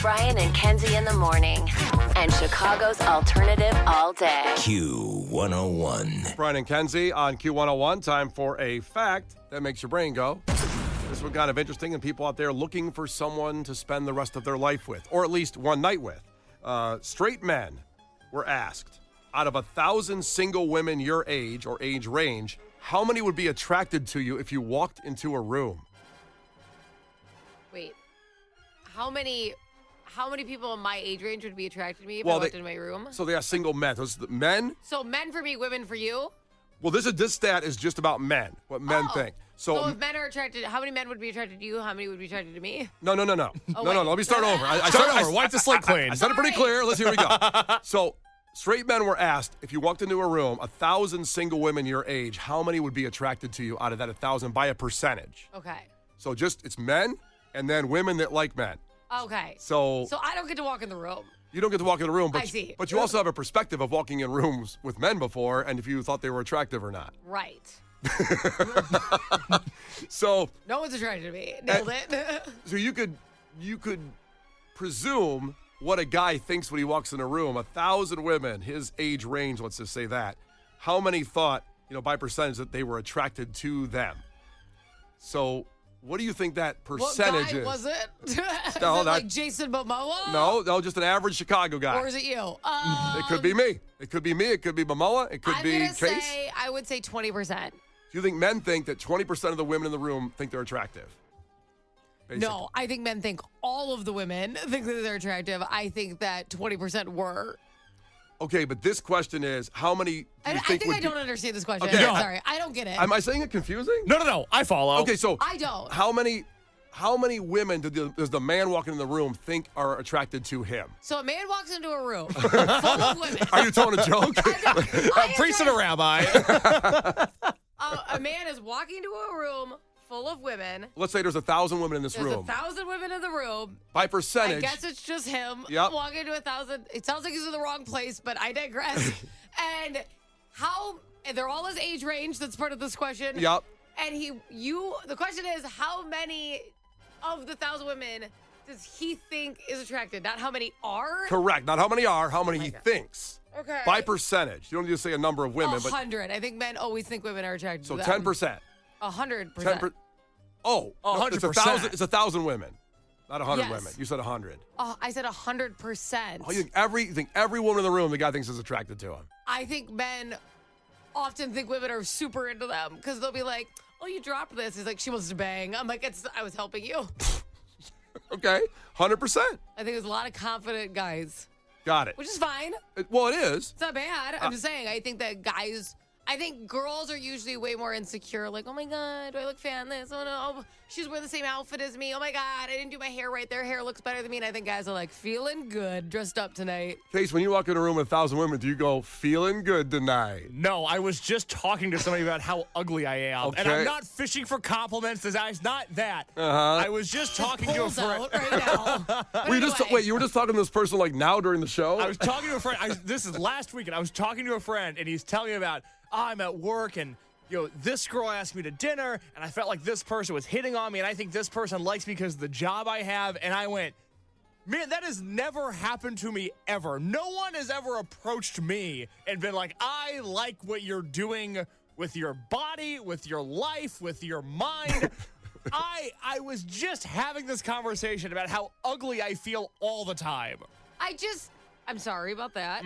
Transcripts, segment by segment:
Brian and Kenzie in the morning. And Chicago's alternative all day. Q101. Brian and Kenzie on Q101. Time for a fact that makes your brain go. This one kind of interesting, and people out there looking for someone to spend the rest of their life with, or at least one night with. Straight men were asked, out of 1,000 single women your age or age range, how many would be attracted to you if you walked into a room? Wait, how many people in my age range would be attracted to me if Well, I walked into my room? So they are single men. Those are the men. So men for me, women for you? Well, this stat is just about men, what men think. So if men are attracted, how many men would be attracted to you? How many would be attracted to me? No. No. Let me start over. Wipe the slate clean. I said it pretty clear. Here we go. So straight men were asked, if you walked into a room, 1,000 single women your age, how many would be attracted to you out of that 1,000 by a percentage? Okay. So it's men and then women that like men. Okay. So I don't get to walk in the room. you don't get to walk in a room, but I see. But you also have a perspective of walking in rooms with men before, and if you thought they were attractive or not. Right. So no one's attracted to me. Nailed it. So you could presume what a guy thinks when he walks in a room. 1,000 women, his age range, let's just say that. How many thought, by percentage, that they were attracted to them? So what do you think that percentage what guy is? was it? Is No, it like Jason Momoa? No, just an average Chicago guy. Or is it you? It could be me. It could be me. It could be Momoa. It could be Case. I would say 20%. Do you think men think that 20% of the women in the room think they're attractive? Basically. No, I think men think all of the women think that they're attractive. I think that 20% were. Okay, but this question is, how many do you I think would think I don't understand this question. Okay. I'm sorry. I don't get it. Am I saying it confusing? No. I follow. Okay, so I don't. How many women does the man walking in the room think are attracted to him? So a man walks into a room full of women. Are you telling a joke? A priest and a rabbi. A man is walking into a room full of women. Let's say there's 1,000 women in this There's room. 1,000 women in the room. By I percentage, guess it's just him Yep. walking into 1,000. It sounds like he's in the wrong place, but I digress. And they're all his age range. That's part of this question. Yep. And the question is, how many of the 1,000 women does he think is attracted? Not how many are? Correct. Not how many are, how many he thinks. Okay. By percentage. You don't need to say a number of women, but 100. I think men always think women are attracted so to them. 10%. 100%. Oh, no, 100%. It's 1,000 women, not 100 Yes. women. You said 100. I said 100%. Oh, you think every woman in the room the guy thinks is attracted to him? I think men often think women are super into them because they'll be like, "Oh, you dropped this." He's like, "She wants to bang." I'm like, I was helping you. Okay, 100%. I think there's a lot of confident guys, Got it. which is fine. Well, it is. It's not bad. I'm just saying. I think that I think girls are usually way more insecure. Like, oh my God, do I look fat in this? Oh no, she's wearing the same outfit as me. Oh my God, I didn't do my hair right. Their hair looks better than me. And I think guys are like, feeling good, dressed up tonight. Case, when you walk in a room with 1,000 women, do you go, feeling good tonight? No, I was just talking to somebody about how ugly I am. Okay. And I'm not fishing for compliments. It's not that. Uh-huh. I was just talking to a Pulls friend. out right now. But Wait, you were just talking to this person like now during the show? I was talking to a friend. This is last week, and I was talking to a friend, and he's telling me about, I'm at work, and this girl asked me to dinner, and I felt like this person was hitting on me, and I think this person likes me because of the job I have. And I went, man, that has never happened to me ever. No one has ever approached me and been like, I like what you're doing with your body, with your life, with your mind. I was just having this conversation about how ugly I feel all the time. I'm sorry about that.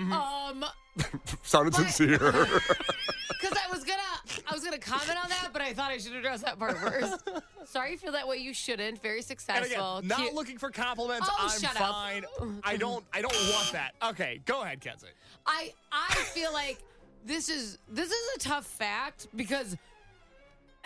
Sounded sincere. Because I was gonna comment on that, but I thought I should address that part first. Sorry you feel that way. You shouldn't. Very And successful. again, not Cute. looking for compliments. Oh, I'm shut up. fine. I don't want that. Okay, go ahead, Kenzie. I feel like this is a tough fact because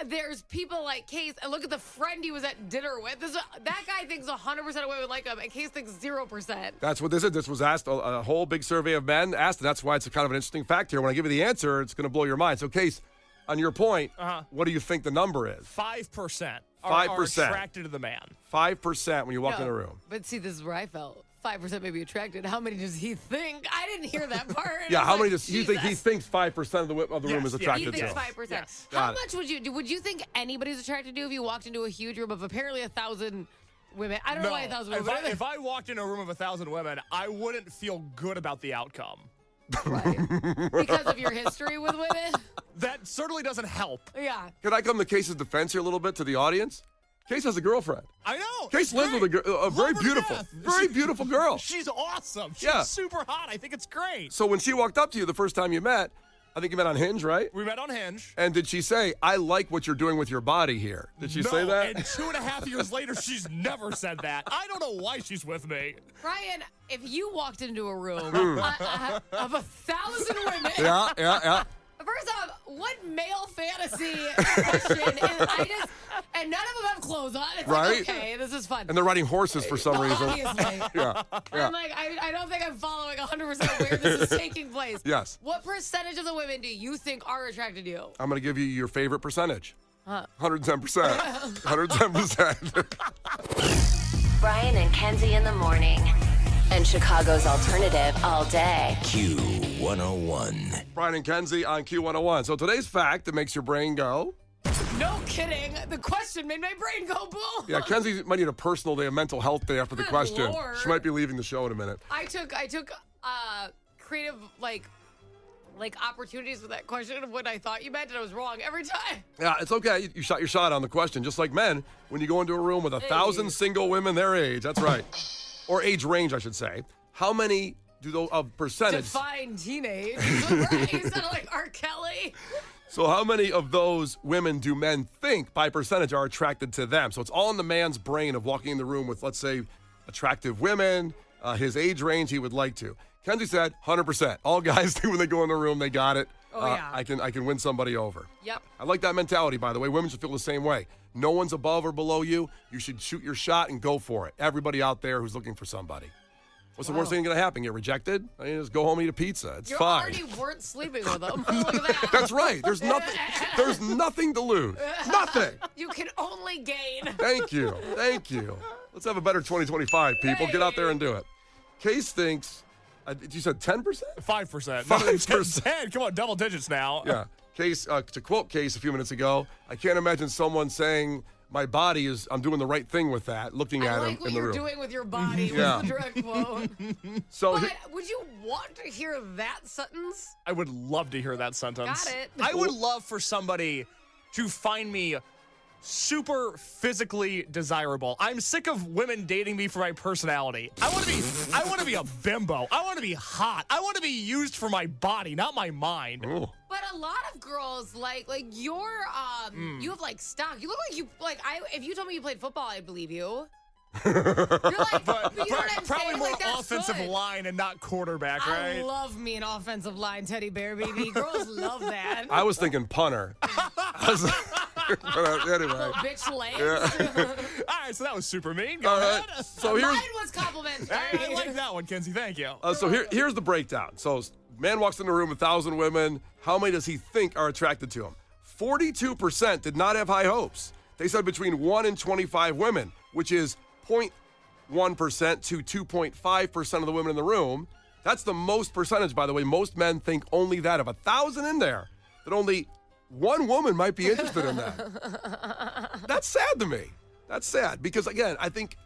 there's people like Case, and look at the friend he was at dinner with. That guy thinks 100% of women like him, and Case thinks 0%. That's what this is. This was asked, a whole big survey of men asked, and that's why it's a kind of an interesting fact here. When I give you the answer, it's going to blow your mind. So, Case, on your point, what do you think the number is? 5% are 5%. attracted to the man. 5% when you walk in a room. But see, this is where I felt. 5% may be attracted. How many does he think? I didn't hear that part. Yeah, I was how many like, does you think he Jesus. thinks 5% of the room is Yes, attracted He thinks to? 5%. Yes. How Got it. much would you think anybody's attracted to if you walked into a huge room of apparently 1,000 women. I don't know why 1,000 women. If I walked into a room of 1,000 women, I wouldn't feel good about the outcome. Right. Because of your history with women? That certainly doesn't help. Yeah. Can I come to Case's defense here a little bit to the audience? Case has a girlfriend. I know. Case lives with a very beautiful girl. She's awesome. She's Yeah. super hot. I think it's great. So when she walked up to you the first time you met, I think you met on Hinge, right? We met on Hinge. And did she say, I like what you're doing with your body here? Did she say that? And 2.5 years later, she's never said that. I don't know why she's with me. Brian, if you walked into a room of 1,000 women. Yeah. First off, what male fantasy question is and none of them have clothes on. It's Right? like, okay, this is fun. And they're riding horses for some reason. Obviously. Yeah. I'm like, I don't think I'm following 100% where this is taking place. Yes. What percentage of the women do you think are attracted to you? I'm going to give you your favorite percentage. 110%. 110%. Brian and Kenzie in the morning. And Chicago's alternative all day. Q101. Brian and Kenzie on Q101. So today's fact that makes your brain go. No kidding. The question made my brain go boom. Yeah, Kenzie might need a personal day, a mental health day after the Good question. Lord. She might be leaving the show in a minute. I took creative like opportunities with that question of what I thought you meant, and I was wrong every time. Yeah, it's okay. You shot your shot on the question. Just like men, when you go into a room with 1,000 single women their age, that's right. Or age range, I should say. How many do those of percentage? Define teenage. Right? You sound like R. Kelly. So how many of those women do men think by percentage are attracted to them? So it's all in the man's brain of walking in the room with, let's say, attractive women, his age range he would like to. Kenzie said 100%. All guys do when they go in the room, they got it. Oh, yeah. I can win somebody over. Yep. I like that mentality, by the way. Women should feel the same way. No one's above or below you. You should shoot your shot and go for it. Everybody out there who's looking for somebody. What's the worst thing going to happen? Get rejected? I mean, just go home and eat a pizza. It's You fine. already weren't sleeping with them. Look at that. That's right. There's nothing. There's nothing to lose. Nothing. You can only gain. Thank you. Let's have a better 2025, people. Get out there and do it. Case thinks. You said 10%? 5%. 5%. 10. Come on, double digits now. Yeah. Case, to quote Case a few minutes ago, I can't imagine someone saying my body is, I'm doing the right thing with that, looking at him in the room. I like what you're doing with your body. Yeah. Was the direct quote. So But would you want to hear that sentence? I would love to hear that sentence. Got it. I would love for somebody to find me super physically desirable. I'm sick of women dating me for my personality. I want to be a bimbo. I want to be hot. I want to be used for my body, not my mind. Ooh. But a lot of girls like you're you have like stock. You look like you if you told me you played football, I'd believe you. You're like, but you know what I'm Probably saying? more Like, that's offensive good. line and not quarterback, right? I love me an offensive line teddy bear, baby. Girls love that. I was thinking punter. Anyway. Little bitch legs. All right, so that was super mean. Go All ahead. right. So here's. Mine was complimentary. I like that one, Kenzie. Thank you. So here's the breakdown. So man walks in the room, 1,000 women. How many does he think are attracted to him? 42% did not have high hopes. They said between 1 and 25 women, which is 0.1% to 2.5% of the women in the room. That's the most percentage, by the way. Most men think only that. Of 1,000 in there, that only one woman might be interested in that. That's sad to me. That's sad because, again, I think,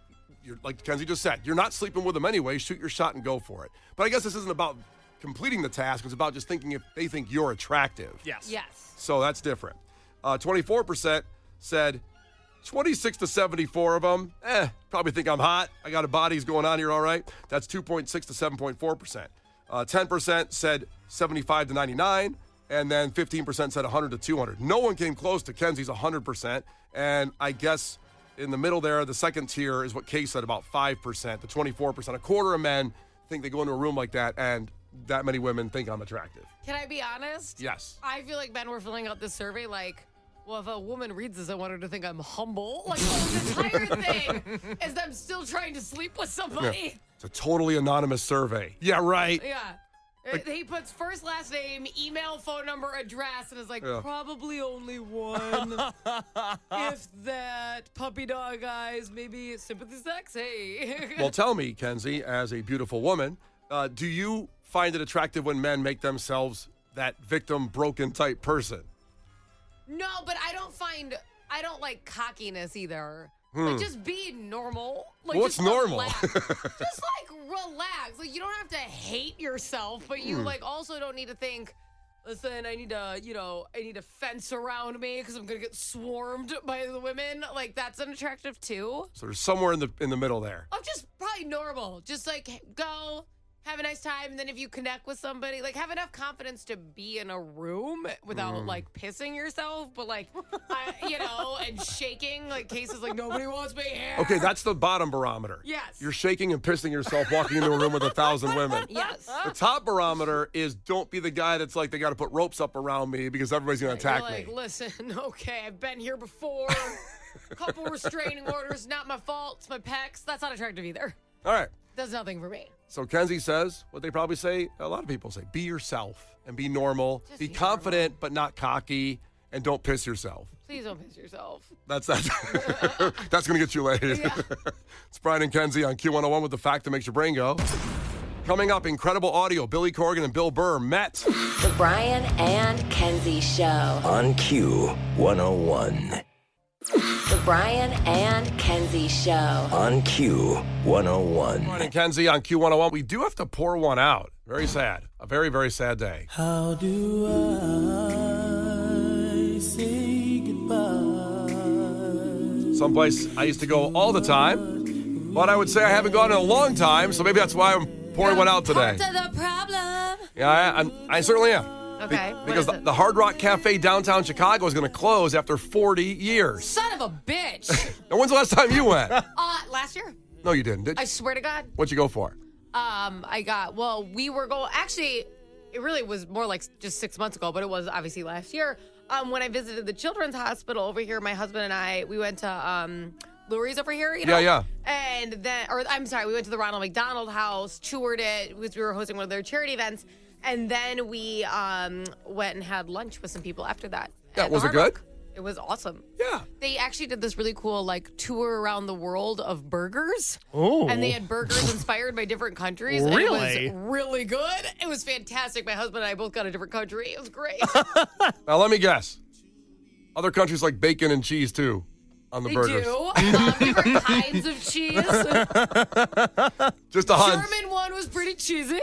like Kenzie just said, you're not sleeping with them anyway. Shoot your shot and go for it. But I guess this isn't about completing the task. It's about just thinking if they think you're attractive. Yes. Yes. So that's different. 24% said 26 to 74 of them, probably think I'm hot. I got a body's going on here all right. That's 2.6 to 7.4%. 10% said 75 to 99. And then 15% said 100 to 200. No one came close to Kenzie's 100%. And I guess in the middle there, the second tier is what Kay said, about 5% to 24%. A quarter of men think they go into a room like that, and that many women think I'm attractive. Can I be honest? Yes. I feel like men were filling out this survey like, well, if a woman reads this, I want her to think I'm humble. Like, the entire thing is them still trying to sleep with somebody. It's a totally anonymous survey. Yeah, right. Yeah. He puts first, last name, email, phone number, address, and is like, probably only one. If that, puppy dog eyes, maybe sympathy sex, hey. Well, tell me, Kenzie, as a beautiful woman, do you find it attractive when men make themselves that victim, broken type person? No, but I don't like cockiness either. Like, just be normal. Like, What's just normal? Relax. Just, like, relax. Like, you don't have to hate yourself, but you, like, also don't need to think, listen, I need to fence around me because I'm going to get swarmed by the women. Like, that's unattractive, too. So there's somewhere in the middle there. I'm just probably normal. Just, like, go, have a nice time, and then if you connect with somebody, like, have enough confidence to be in a room without, like, pissing yourself, but, like, and shaking, like, cases like, nobody wants me here. Okay, that's the bottom barometer. Yes. You're shaking and pissing yourself walking into a room with 1,000 women. Yes. The top barometer is don't be the guy that's like, they got to put ropes up around me because everybody's going to attack You're like, me. listen, okay, I've been here before. A couple restraining orders, not my fault. It's my pecs. That's not attractive either. All right. Does nothing for me. So Kenzie says what they probably say, a lot of people say, be yourself and be normal. Just Be be confident but not cocky, and don't piss yourself. Please don't piss yourself. That's going to get you laid. Yeah. It's Brian and Kenzie on Q101 with the fact that makes your brain go. Coming up, incredible audio. Billy Corgan and Bill Burr met. The Brian and Kenzie Show. On Q101. The Brian and Kenzie Show. On Q101. Brian and Kenzie on Q101. We do have to pour one out. Very sad. A very, very sad day. How do I say goodbye? Someplace I used to go all the time, but I would say I haven't gone in a long time, so maybe that's why I'm pouring one out today. Part of the problem. Yeah, I certainly am. Okay. what Because is it? the Hard Rock Cafe downtown Chicago is going to close after 40 years. Son of a bitch. And when's the last time you went? Last year. No, you didn't, did I you? swear to God. What'd you go for? We were going, actually, it really was more like just 6 months ago, but it was obviously last year. When I visited the Children's Hospital over here, my husband and I, we went to Lurie's over here, you know? Yeah. And then, we went to the Ronald McDonald House, toured it, because we were hosting one of their charity events. And then we went and had lunch with some people after that. Yeah, at the was it Hard Rock. good? It was awesome. Yeah. They actually did this really cool, like, tour around the world of burgers. Oh. And they had burgers inspired by different countries. Really? And it was really good. It was fantastic. My husband and I both got a different country. It was great. Now, let me guess. Other countries like bacon and cheese, too, on the They burgers. do. Different kinds of cheese. Just a hunch. German one was pretty cheesy.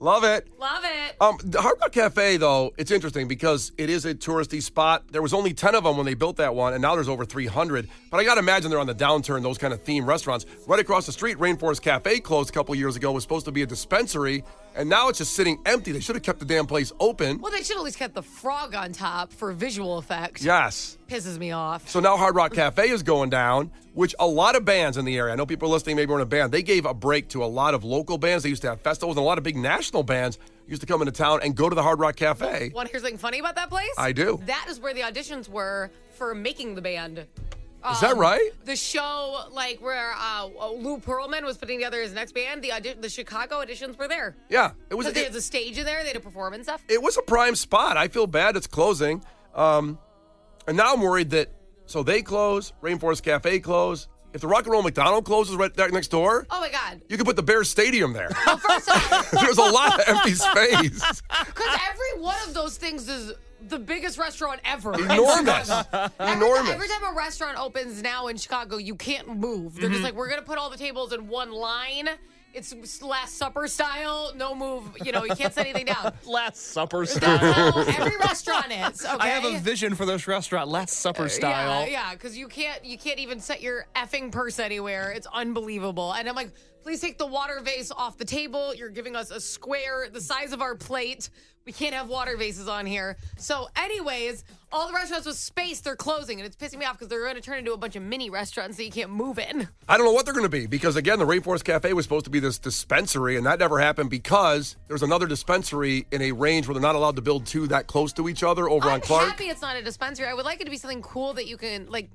Love it. Love it. The Hard Rock Cafe, though, it's interesting because it is a touristy spot. There was only 10 of them when they built that one, and now there's over 300. But I got to imagine they're on the downturn, those kind of themed restaurants. Right across the street, Rainforest Cafe closed a couple years ago. It was supposed to be a dispensary, and now it's just sitting empty. They should have kept the damn place open. Well, they should at least kept the frog on top for visual effect. Yes. Pisses me off. So now Hard Rock Cafe is going down, which a lot of bands in the area, I know people are listening, maybe we're in a band, they gave a break to a lot of local bands. They used to have festivals, and a lot of big national bands used to come into town and go to the Hard Rock Cafe. Want to hear something funny about that place? I do. That is where the auditions were for making the band. Is that right? The show, like, where Lou Pearlman was putting together his next band, the Chicago auditions were there. Yeah. It was. Because there's a stage in there, they had to perform and stuff. It was a prime spot. I feel bad it's closing. And now I'm worried that, so they close, Rainforest Cafe close. If the Rock and Roll McDonald closes right there next door, Oh, my God. you could put the Bears Stadium there. Well, first off, There's a lot of empty space. because every one of those things is the biggest restaurant ever. in Enormous. Chicago. Enormous. Every time a restaurant opens now in Chicago, you can't move. They're just like, we're going to put all the tables in one line. It's Last Supper style. No move. You can't set anything down. Last Supper That's style. how every restaurant is. Okay. I have a vision for this restaurant, Last Supper style. Yeah, because you can't even set your effing purse anywhere. It's unbelievable. And I'm like, please take the water vase off the table. You're giving us a square the size of our plate. We can't have water vases on here. So anyways, all the restaurants with space, they're closing. And it's pissing me off because they're going to turn into a bunch of mini restaurants that you can't move in. I don't know what they're going to be because, again, the Rainforest Cafe was supposed to be this dispensary, and that never happened because there's another dispensary in a range where they're not allowed to build two that close to each other over on I'm Clark. happy it's not a dispensary. I would like it to be something cool that you can, like,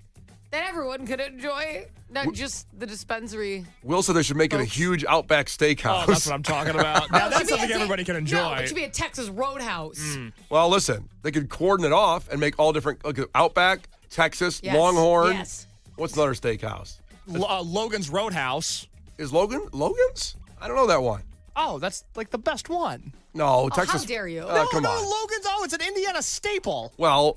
that everyone could enjoy, not just the dispensary. Will said they should make it a Folks. huge Outback Steakhouse. Oh, that's what I'm talking about. Now, It should that's be something a everybody can No, enjoy. it should be a Texas Roadhouse. Well, listen, they could cordon it off and make all different Outback, Texas, Yes. Longhorn. Yes. What's another steakhouse? Logan's Roadhouse. Is Logan's? I don't know that one. Oh, that's like the best one. No, Texas. how dare you. Come no, on. Logan's. Oh, it's an Indiana staple. Well,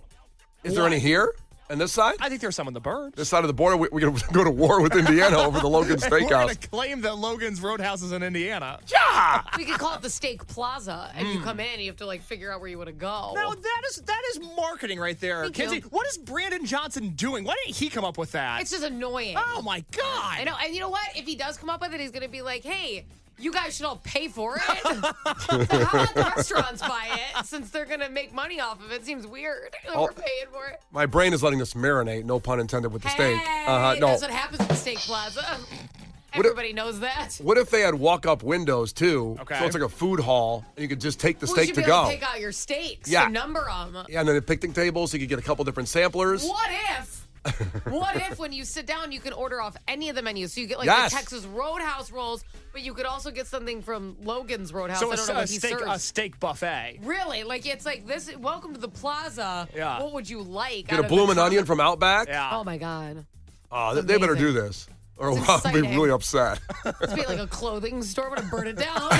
is there What? any here? And this side? I think there's some on the birds. This side of the border, we're going to go to war with Indiana over the Logan We're going Steakhouse. to claim that Logan's Roadhouse is in Indiana. Yeah! We could call it the Steak Plaza, and you come in and you have to like figure out where you want to go. Now, that is marketing right there. Thank Kenzie, you. what is Brandon Johnson doing? Why didn't he come up with that? It's just annoying. Oh, my God. I know, and you know what? If he does come up with it, he's gonna be like, "Hey, you guys should all pay for it. So how about the restaurants buy it since they're gonna make money off of it? Seems weird. Like we're paying for it." My brain is letting this marinate, no pun intended, with the steak. Hey, No. that's what happens at the Steak Plaza. Everybody knows that. What if they had walk-up windows, too? Okay. So it's like a food hall, and you could just take the Well, steak you to should be able go. to take out your steaks. Yeah. To number them. Yeah, and then a picnic table, so you could get a couple different samplers. What if when you sit down, you can order off any of the menus? So you get like Yes. the Texas Roadhouse rolls, but you could also get something from Logan's Roadhouse. So I don't know what he serves. a steak buffet. Really? Like, it's like this. Welcome to the plaza. Yeah. What would you like? Get a bloomin' onion from Outback. Yeah. Oh, my God. Oh, they better do amazing. this, or It's I'll be exciting. really upset. It's be like a clothing store. I'm going to burn it down.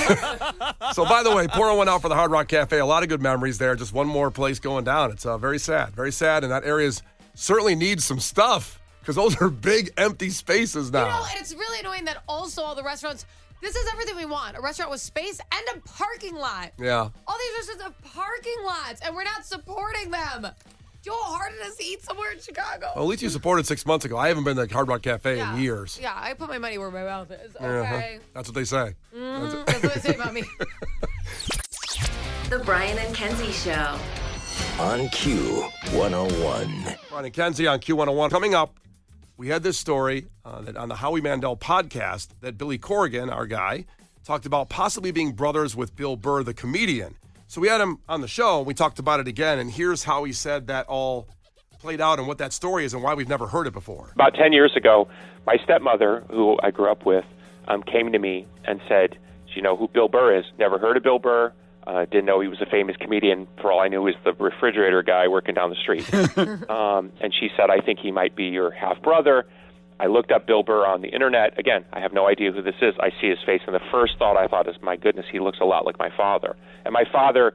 So, by the way, pouring one out for the Hard Rock Cafe. A lot of good memories there. Just one more place going down. It's very sad, and that area certainly needs some stuff because those are big, empty spaces now. You know, and it's really annoying that also all the restaurants, this is everything we want. A restaurant with space and a parking lot. Yeah. All these restaurants have parking lots, and we're not supporting them. Do you know how hard it is to eat somewhere in Chicago? Well, at least you supported 6 months ago. I haven't been to the Hard Rock Cafe in years. Yeah, I put my money where my mouth is. Uh-huh. Okay. That's what they say. That's what they say about me. The Brian and Kenzie Show. On Q 101. Brian and Kenzie on Q101. Coming up, we had this story that on the Howie Mandel podcast that Billy Corgan, our guy, talked about possibly being brothers with Bill Burr, the comedian. So we had him on the show, and we talked about it again, and here's how he said that all played out and what that story is and why we've never heard it before. About 10 years ago, my stepmother, who I grew up with, came to me and said, "Do you know who Bill Burr is?" Never heard of Bill Burr. Didn't know he was a famous comedian. For all I knew, he was the refrigerator guy working down the street. And she said, "I think he might be your half-brother." I looked up Bill Burr on the internet. Again, I have no idea who this is. I see his face, and the first thought I thought is, my goodness, he looks a lot like my father. And my father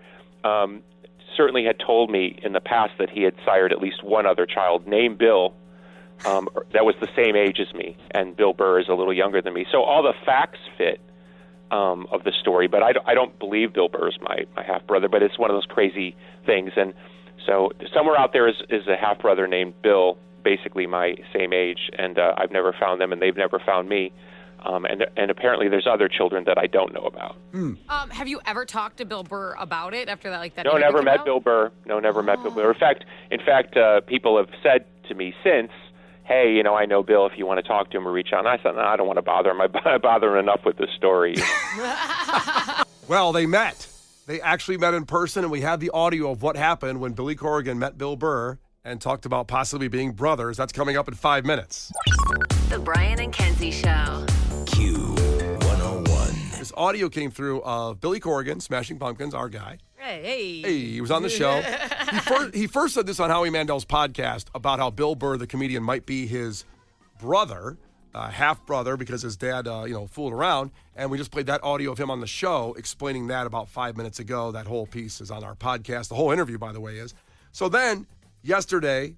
certainly had told me in the past that he had sired at least one other child named Bill that was the same age as me, and Bill Burr is a little younger than me. So all the facts fit of the story, but I don't believe Bill Burr is my half-brother, but it's one of those crazy things. And so somewhere out there is a half-brother named Bill, basically my same age, and I've never found them, and they've never found me. And apparently there's other children that I don't know about. Have you ever talked to Bill Burr about it after that? Like that? No, interview never came met out? Bill Burr. No, never met Bill Burr. In fact, people have said to me since, "Hey, I know Bill. If you want to talk to him or reach out." And I said, "No, I don't want to bother him. I bother him enough with this story." Well, they met. They actually met in person, and we have the audio of what happened when Billy Corgan met Bill Burr and talked about possibly being brothers. That's coming up in 5 minutes. The Brian and Kenzie Show. Q 101. This audio came through of Billy Corgan, Smashing Pumpkins, our guy. Hey. Hey, he was on the show. He first said this on Howie Mandel's podcast about how Bill Burr, the comedian, might be his brother, half-brother, because his dad, fooled around. And we just played that audio of him on the show explaining that about 5 minutes ago. That whole piece is on our podcast. The whole interview, by the way, is. So then, yesterday,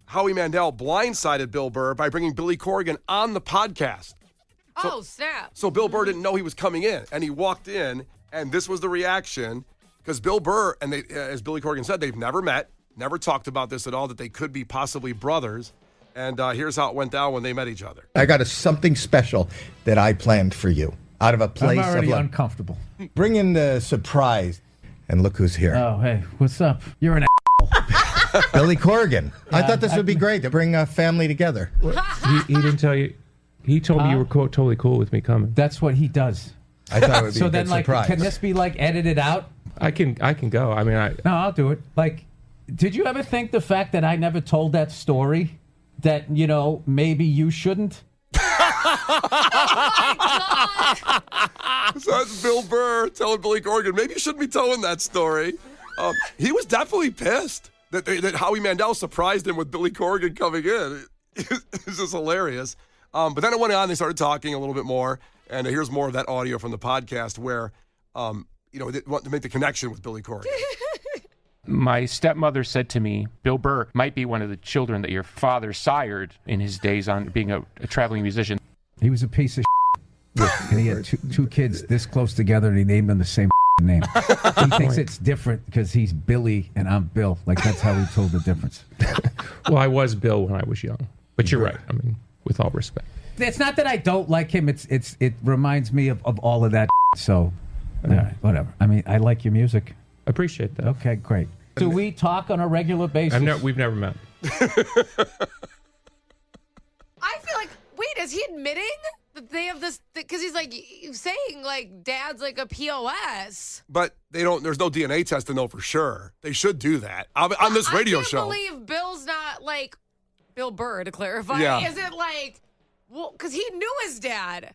Howie Mandel blindsided Bill Burr by bringing Billy Corgan on the podcast. Oh, snap. So Bill Burr didn't know he was coming in, and he walked in, and this was the reaction, because Bill Burr, and they, as Billy Corgan said, they've never met, never talked about this at all, that they could be possibly brothers, and here's how it went down when they met each other. I got something special that I planned for you, out of a place I'm already of love. uncomfortable. Bring in the surprise, and look who's here. Oh, hey, what's up? You're an Billy Corgan. I thought this would be great to bring a family together. He didn't tell you. He told me you were totally cool with me coming. That's what he does. I thought it would be So a then, good like, surprise. can this be like edited out? I can go. I mean, No, I'll do it. Like, did you ever think the fact that I never told that story, that maybe you shouldn't? So that's Bill Burr telling Billy Corgan, maybe you shouldn't be telling that story. He was definitely pissed that Howie Mandel surprised him with Billy Corgan coming in. It's just hilarious. But then it went on. They started talking a little bit more. And here's more of that audio from the podcast where, they want to make the connection with Billy Corgan. My stepmother said to me, Bill Burr might be one of the children that your father sired in his days on being a traveling musician. He was a piece of and he had two kids this close together, and he named them the same name. He thinks it's different because he's Billy and I'm Bill. Like, that's how he told the difference. Well, I was Bill when I was young. But you're right. I mean, with all respect. It's not that I don't like him. It reminds me of all of that. So, all right, whatever. I mean, I like your music. Appreciate that. Okay, great. Do we talk on a regular basis? We've never met. I feel like, wait, is he admitting that they have this? Because he's like saying like dad's like a POS. But they don't. There's no DNA test to know for sure. They should do that on this radio show. I can't believe Bill's not like Bill Burr, to clarify. Yeah. Is it like, well, because he knew his dad.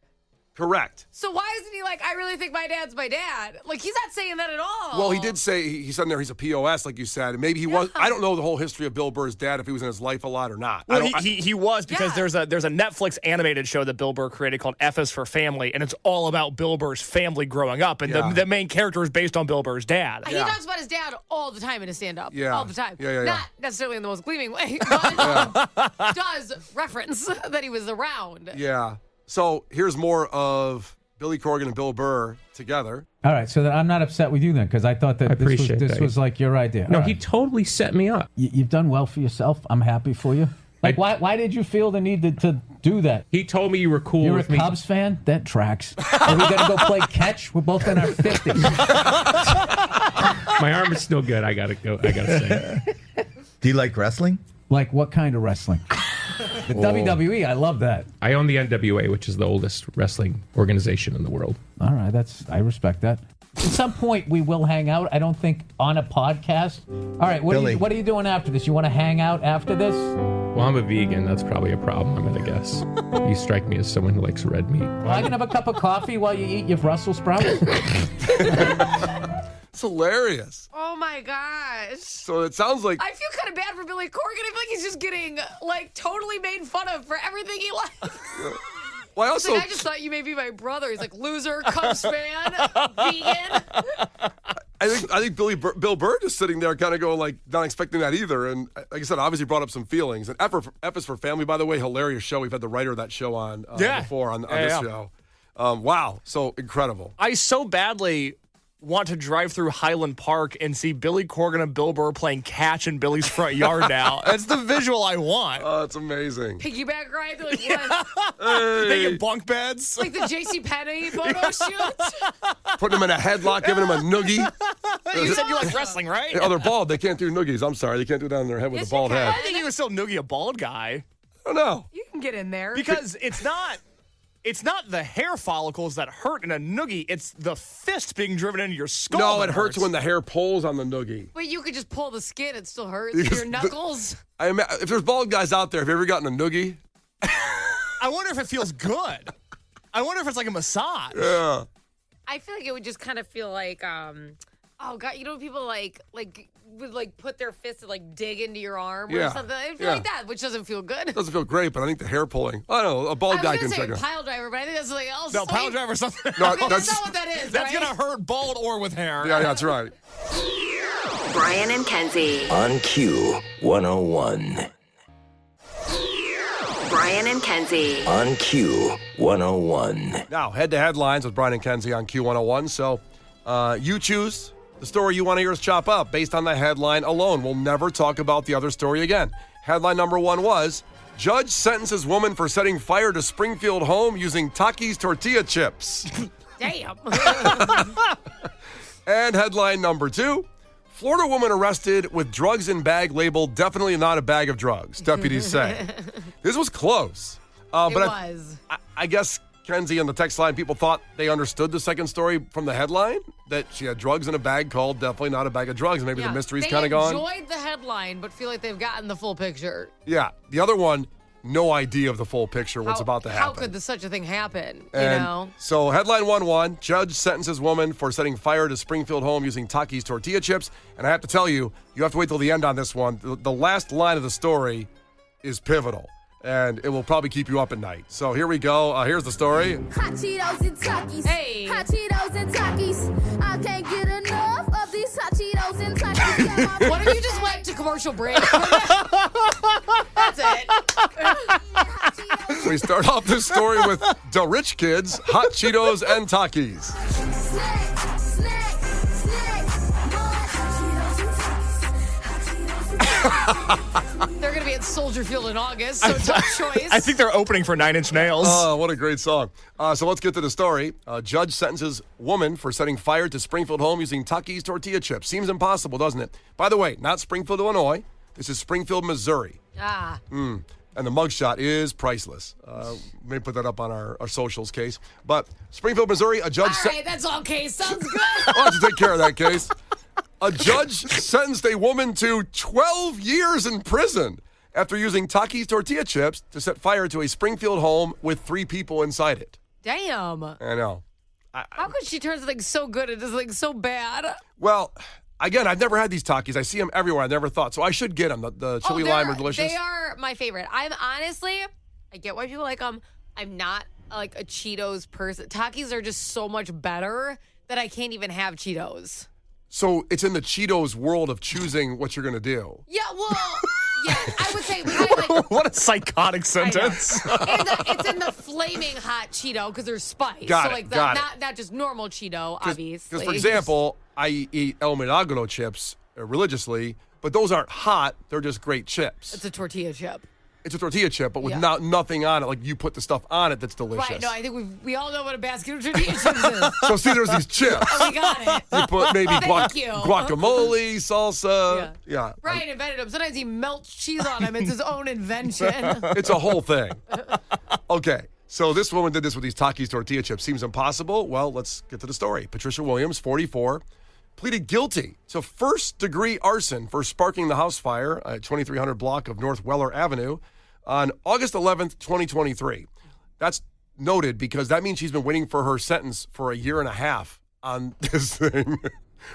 Correct. So why isn't he like, I really think my dad's my dad? Like, he's not saying that at all. Well, he did say, he said in there he's a POS, like you said. And maybe he was. I don't know the whole history of Bill Burr's dad, if he was in his life a lot or not. Well, he was, because there's a Netflix animated show that Bill Burr created called F is for Family, and it's all about Bill Burr's family growing up. And the main character is based on Bill Burr's dad. He talks about his dad all the time in his stand-up. Yeah. All the time. Yeah. Not necessarily in the most gleaming way, but does reference that he was around. Yeah. So here's more of Billy Corgan and Bill Burr together. All right, so then I'm not upset with you then, because I thought that this was like your idea. No, All he right. totally set me up. You've done well for yourself. I'm happy for you. Like, why did you feel the need to do that? He told me you were cool You're with a me. Cubs fan? That tracks. Are we going to go play catch? We're both in our 50s. My arm is still good. I gotta say. Do you like wrestling? Like what kind of wrestling? The WWE, I love that. I own the NWA, which is the oldest wrestling organization in the world. All right, I respect that. At some point, we will hang out. I don't think on a podcast. All right, what are you doing after this? You want to hang out after this? Well, I'm a vegan. That's probably a problem, I'm going to guess. You strike me as someone who likes red meat. Well, I can have a cup of coffee while you eat your Brussels sprouts. It's hilarious. Oh my gosh. So it sounds like I feel kind of bad for Billy Corgan. I feel like he's just getting like totally made fun of for everything he likes. Well, He's like, I just thought you may be my brother. He's like, loser, Cubs fan, vegan. I think Bill Burr just sitting there kind of going like, not expecting that either. And like I said, obviously brought up some feelings. And F is for Family, by the way, hilarious show. We've had the writer of that show on before on this show. Wow, so incredible. I so badly want to drive through Highland Park and see Billy Corgan and Bill Burr playing catch in Billy's front yard now. That's the visual I want. Oh, it's amazing. Piggyback ride. Like, They get bunk beds. like the JCPenney photo shoot. Putting him in a headlock, giving him a noogie. You said you like wrestling, right? Oh, they're bald. They can't do noogies. I'm sorry. They can't do that on their head with a bald head. I think you would still noogie a bald guy. I don't know. You can get in there. Because it's not the hair follicles that hurt in a noogie. It's the fist being driven into your skull. No, it hurts when the hair pulls on the noogie. But you could just pull the skin. It still hurts. Your knuckles. If there's bald guys out there, have you ever gotten a noogie? I wonder if it feels good. I wonder if it's like a massage. Yeah. I feel like it would just kind of feel like, oh God, you know when people would like put their fist to like dig into your arm or something? I feel like that, which doesn't feel good. It doesn't feel great, but I think the hair pulling. I don't know. A bald guy can check it. Pile driver, but I think that's something else. No, pile driver something. No, that's not what that is. That's right? gonna hurt bald or with hair. Yeah, that's right. Brian and Kenzie. On Q 101. Brian and Kenzie. On Q 101. Now, head to headlines with Brian and Kenzie on Q101. So you choose the story you want to hear us chop up based on the headline alone. We'll never talk about the other story again. Headline number one was, Judge sentences woman for setting fire to Springfield home using Takis tortilla chips. Damn. And headline number two, Florida woman arrested with drugs in bag labeled definitely not a bag of drugs, deputies say. This was close. But it was. I guess, Kenzie, on the text line, people thought they understood the second story from the headline, that she had drugs in a bag called definitely not a bag of drugs. Maybe the mystery's kind of gone. They enjoyed the headline, but feel like they've gotten the full picture. Yeah. The other one, no idea of the full picture, what's about to happen. How could such a thing happen, And you know? So headline 1-1, judge sentences woman for setting fire to Springfield home using Takis tortilla chips. And I have to tell you, you have to wait till the end on this one. The last line of the story is pivotal, and it will probably keep you up at night. So here we go. Here's the story. Hot Cheetos and Takis. Hey. Hot Cheetos and Takis. I can't get enough of these hot Cheetos and Takis. What if you just went to commercial break? That's it. We start off this story with the rich kids, hot Cheetos and Takis. They're going to be at Soldier Field in August, so tough choice. I think they're opening for Nine Inch Nails. Oh, what a great song. So let's get to the story. Judge sentences woman for setting fire to Springfield home using Takis tortilla chips. Seems impossible, doesn't it? By the way, not Springfield, Illinois. This is Springfield, Missouri. And the mugshot is priceless. May put that up on our socials case. But Springfield, Missouri, a judge... All right, that's all, Case. Sounds good. Why don't you take care of that case? A judge sentenced a woman to 12 years in prison after using Takis tortilla chips to set fire to a Springfield home with 3 people inside it. Damn. I know. How could she turn something so good into something so bad? Well, again, I've never had these Takis. I see them everywhere. I never thought. So I should get them. The chili lime are delicious. They are my favorite. I'm honestly, I get why people like them. I'm not like a Cheetos person. Takis are just so much better that I can't even have Cheetos. So it's in the Cheetos world of choosing what you're going to do. Yeah, well, yeah, I would say like, what a psychotic sentence. it's in the flaming hot Cheeto because there's spice. Got so it, like not just normal Cheeto, obviously. Because, for example, I eat El Milagro chips religiously, but those aren't hot. They're just great chips. It's a tortilla chip. It's a tortilla chip, but with Yeah. nothing on it. Like you put the stuff on it that's delicious. Right, no, I think we all know what a basket of tortilla chips is. So see, there's these chips. Oh, we got it. You put maybe Thank you. guacamole, salsa. Yeah. Ryan invented them. Sometimes he melts cheese on him. It's his own invention. It's a whole thing. Okay. So this woman did this with these Takis tortilla chips. Seems impossible. Well, let's get to the story. Patricia Williams, 44, pleaded guilty to first-degree arson for sparking the house fire at 2300 block of North Weller Avenue on August 11th, 2023. That's noted because that means she's been waiting for her sentence for a year and a half on this thing,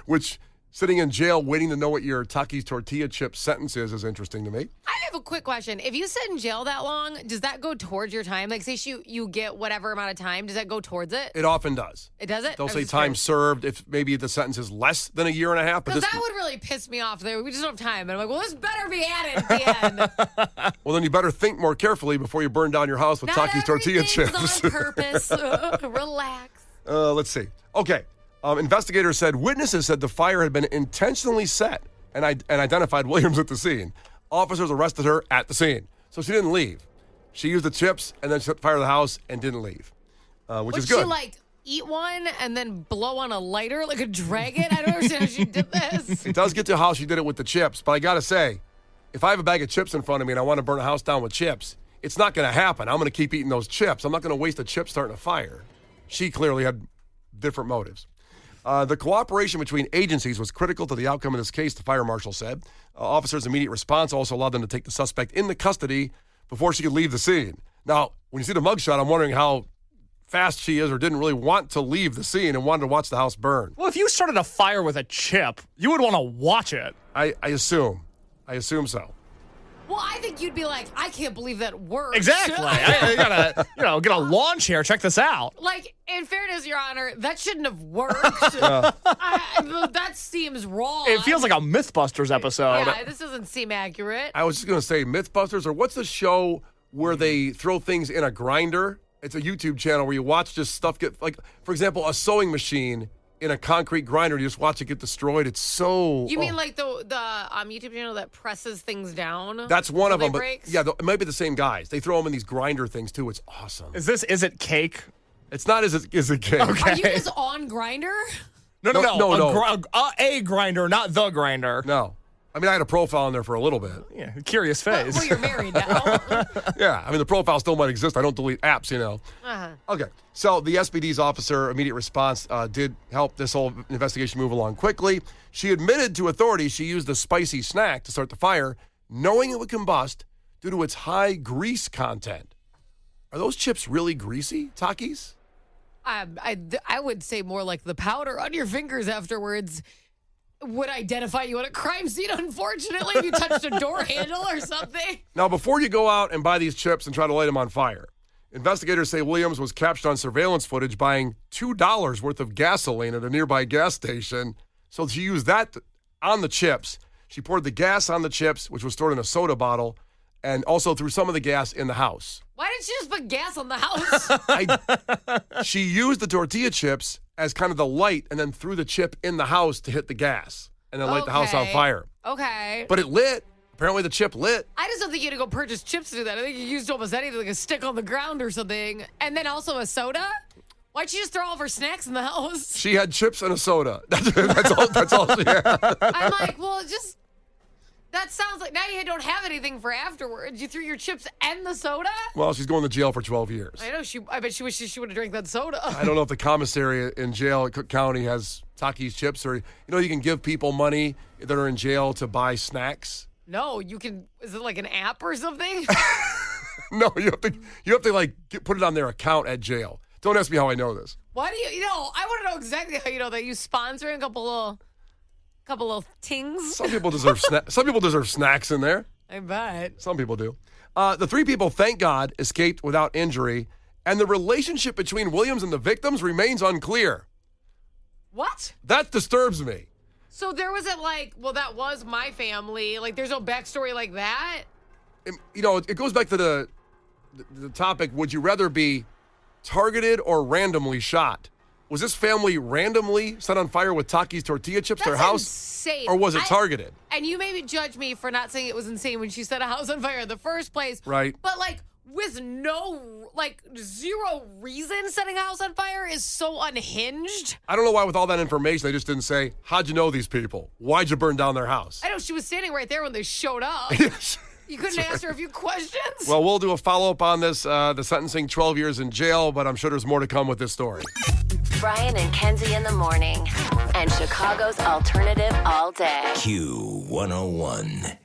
which sitting in jail waiting to know what your Takis tortilla chip sentence is interesting to me. I have a quick question. If you sit in jail that long, does that go towards your time? Like, say you get whatever amount of time, does that go towards it? It often does. It does it? They'll say time served if maybe the sentence is less than a year and a half. Because that would really piss me off. We just don't have time. And I'm like, well, this better be added at the end. Well, then you better think more carefully before you burn down your house with Not Takis tortilla chips. on purpose. Relax. Let's see. Okay. Investigators said witnesses said the fire had been intentionally set and identified Williams at the scene. Officers arrested her at the scene. So she didn't leave. She used the chips and then set fire to the house and didn't leave, which is good. Would she, like, eat one and then blow on a lighter like a dragon? I don't understand how she did this. It does get to how she did it with the chips, but I got to say, if I have a bag of chips in front of me and I want to burn a house down with chips, it's not going to happen. I'm going to keep eating those chips. I'm not going to waste a chip starting a fire. She clearly had different motives. The cooperation between agencies was critical to the outcome of this case, the fire marshal said. Officers' immediate response also allowed them to take the suspect into custody before she could leave the scene. Now, when you see the mugshot, I'm wondering how fast she is or didn't really want to leave the scene and wanted to watch the house burn. Well, if you started a fire with a chip, you would want to watch it. I assume. I assume so. Well, I think you'd be like, I can't believe that worked. Exactly. I gotta, get a lawn chair. Check this out. Like, in fairness, Your Honor, that shouldn't have worked. That seems wrong. It feels like a MythBusters episode. Yeah, this doesn't seem accurate. I was just going to say Mythbusters, or what's the show where they throw things in a grinder? It's a YouTube channel where you watch just stuff get, like, for example, a sewing machine in a concrete grinder. You just watch it get destroyed. It's so... You mean like the YouTube channel that presses things down? That's one of them. But breaks? yeah, it might be the same guys. They throw them in these grinder things, too. It's awesome. Is it cake? It's not Is it cake. Okay. Are you guys on Grinder? No. A grinder, not the grinder. No. I mean, I had a profile in there for a little bit. Yeah, curious face. Well, you're married now. Yeah, I mean, the profile still might exist. I don't delete apps, you know. Uh-huh. Okay, so the SPD's officer immediate response did help this whole investigation move along quickly. She admitted to authorities she used a spicy snack to start the fire, knowing it would combust due to its high grease content. Are those chips really greasy, Takis? I would say more like the powder on your fingers afterwards would identify you at a crime scene, unfortunately, if you touched a door handle or something. Now, before you go out and buy these chips and try to light them on fire, investigators say Williams was captured on surveillance footage buying $2 worth of gasoline at a nearby gas station. So she used that on the chips She poured the gas on the chips, which was stored in a soda bottle, and also threw some of the gas in the house. Why didn't she just put gas on the house? She used the tortilla chips as kind of the light and then threw the chip in the house to hit the gas and then light the house on fire. Okay. But it lit. Apparently the chip lit. I just don't think you had to go purchase chips to do that. I think you used almost anything, like a stick on the ground or something. And then also a soda? Why'd she just throw all of her snacks in the house? She had chips and a soda. That's all she had. I'm like, well, just... That sounds like now you don't have anything for afterwards. You threw your chips and the soda? Well, she's going to jail for 12 years. I know. I bet she wishes she would have drank that soda. I don't know if the commissary in jail at Cook County has Takis chips or, you can give people money that are in jail to buy snacks. No, you can. Is it like an app or something? No, you have to like put it on their account at jail. Don't ask me how I know this. Why do you know? I want to know exactly how you know that. You sponsoring a couple little tings. Some people deserve Some people deserve snacks in there. I bet. Some people do. The three people, thank God, escaped without injury, and the relationship between Williams and the victims remains unclear. What? That disturbs me. So there wasn't that was my family. Like, there's no backstory like that? It goes back to the topic, would you rather be targeted or randomly shot? Was this family randomly set on fire with Takis tortilla chips to their house? Insane. Or was it targeted? And you maybe judge me for not saying it was insane when she set a house on fire in the first place. Right. But with zero reason setting a house on fire is so unhinged. I don't know why with all that information they just didn't say, how'd you know these people? Why'd you burn down their house? I know she was standing right there when they showed up. You couldn't ask her a few questions? Well, we'll do a follow-up on this, the sentencing, 12 years in jail, but I'm sure there's more to come with this story. Brian and Kenzie in the morning. And Chicago's alternative all day. Q101.